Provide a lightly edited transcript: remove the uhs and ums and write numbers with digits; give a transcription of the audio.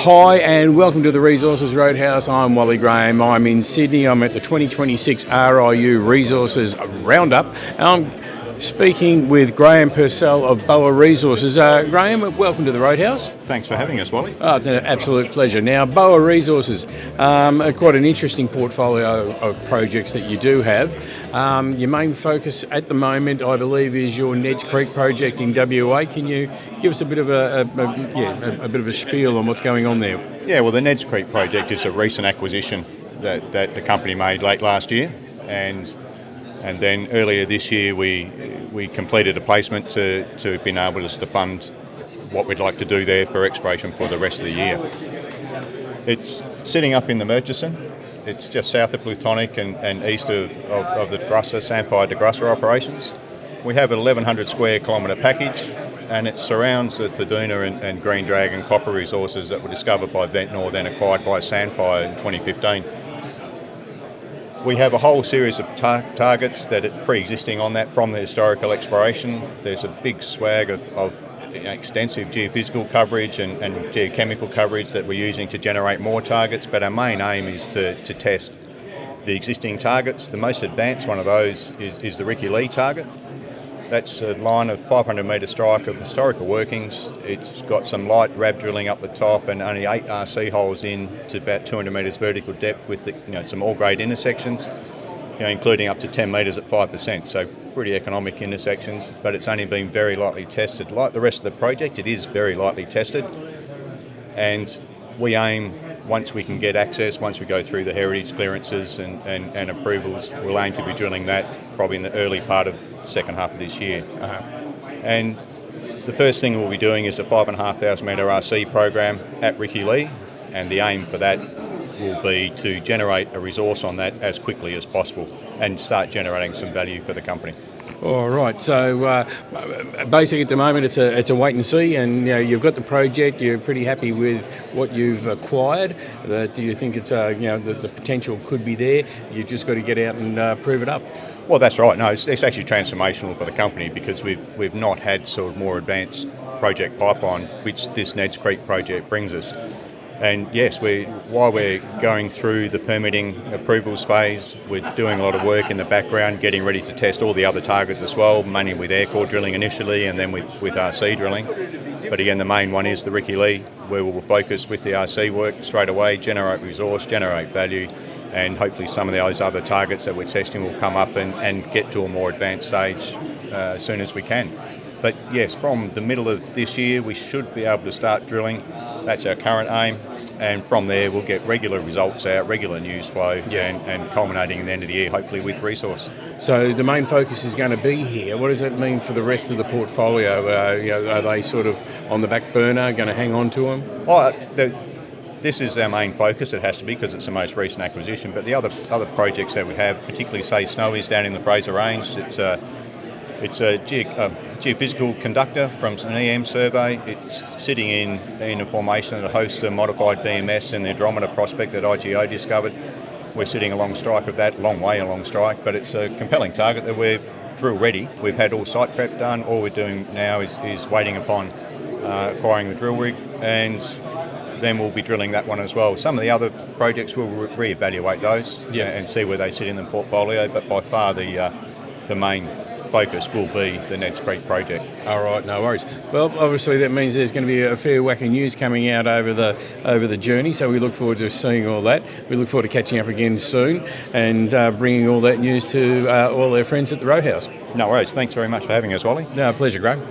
Hi and welcome to the Resources Roadhouse. I'm Wally Graeme. I'm in Sydney. I'm at the 2026 RIU Resources Roundup. I'm speaking with Graeme Purcell of BOA Resources. Graeme, welcome to the Roadhouse. Thanks for having us, Wally. Oh, it's an absolute pleasure. Now, BOA Resources, quite an interesting portfolio of projects that you do have. Your main focus at the moment, I believe, is your Neds Creek project in WA. Can you give us a bit of a bit of a spiel on what's going on there? Yeah, well, the Neds Creek project is a recent acquisition that the company made late last year, and then earlier this year we completed a placement to be able to fund what we'd like to do there for exploration for the rest of the year. It's sitting up in the Murchison. It's just south of Plutonic and east of the Sandfire DeGrusser operations. We have an 1,100 square kilometre package, and it surrounds the Thaduna and Green Dragon copper resources that were discovered by Ventnor, then acquired by Sandfire in 2015. We have a whole series of targets that are pre-existing on that from the historical exploration. There's a big swag of extensive geophysical coverage and geochemical coverage that we're using to generate more targets, but our main aim is to test the existing targets. The most advanced one of those is the Ricky Lee target. That's a line of 500 metre strike of historical workings. It's got some light RAB drilling up the top and only 8 RC holes in to about 200 metres vertical depth with some ore-grade intersections, including up to 10 metres at 5%. So pretty economic intersections, but it's only been very lightly tested. Like the rest of the project, it is very lightly tested, and we aim, once we can get access, once we go through the heritage clearances and approvals, we'll aim to be drilling that probably in the early part of the second half of this year. And the first thing we'll be doing is a 5,500 metre RC program at Ricky Lee, and the aim for that will be to generate a resource on that as quickly as possible and start generating some value for the company. All right. So basically, at the moment, it's a wait and see, and you've got the project. You're pretty happy with what you've acquired. Do you think it's the potential could be there? You've just got to get out and prove it up. Well, that's right. No, it's actually transformational for the company because we've not had sort of more advanced project pipeline, which this Neds Creek project brings us. And yes, while we're going through the permitting approvals phase, we're doing a lot of work in the background, getting ready to test all the other targets as well, mainly with air core drilling initially and then with RC drilling. But again, the main one is the Ricky Lee, where we'll focus with the RC work straight away, generate resource, generate value, and hopefully some of those other targets that we're testing will come up and get to a more advanced stage as soon as we can. But yes, from the middle of this year, we should be able to start drilling. That's our current aim. And from there, we'll get regular results out, regular news flow, and culminating at the end of the year, hopefully with resource. So the main focus is going to be here. What does that mean for the rest of the portfolio? Are they sort of on the back burner, going to hang on to them? This is our main focus. It has to be because it's the most recent acquisition. But the other projects that we have, particularly say Snowy's down in the Fraser Range, it's a geophysical conductor from an EM survey. It's sitting in a formation that hosts a modified BMS and the Andromeda prospect that IGO discovered. We're sitting along strike of that, long way along strike, but it's a compelling target that we're drill ready. We've had all site prep done. All we're doing now is waiting upon acquiring the drill rig, and then we'll be drilling that one as well. Some of the other projects we'll re-evaluate those and see where they sit in the portfolio, but by far the main focus will be the Neds Creek project. All right, no worries. Well, obviously that means there's going to be a fair whack of news coming out over the journey, so we look forward to seeing all that. We look forward to catching up again soon and bringing all that news to all our friends at the Roadhouse. No worries. Thanks very much for having us, Wally. No, pleasure, Graeme.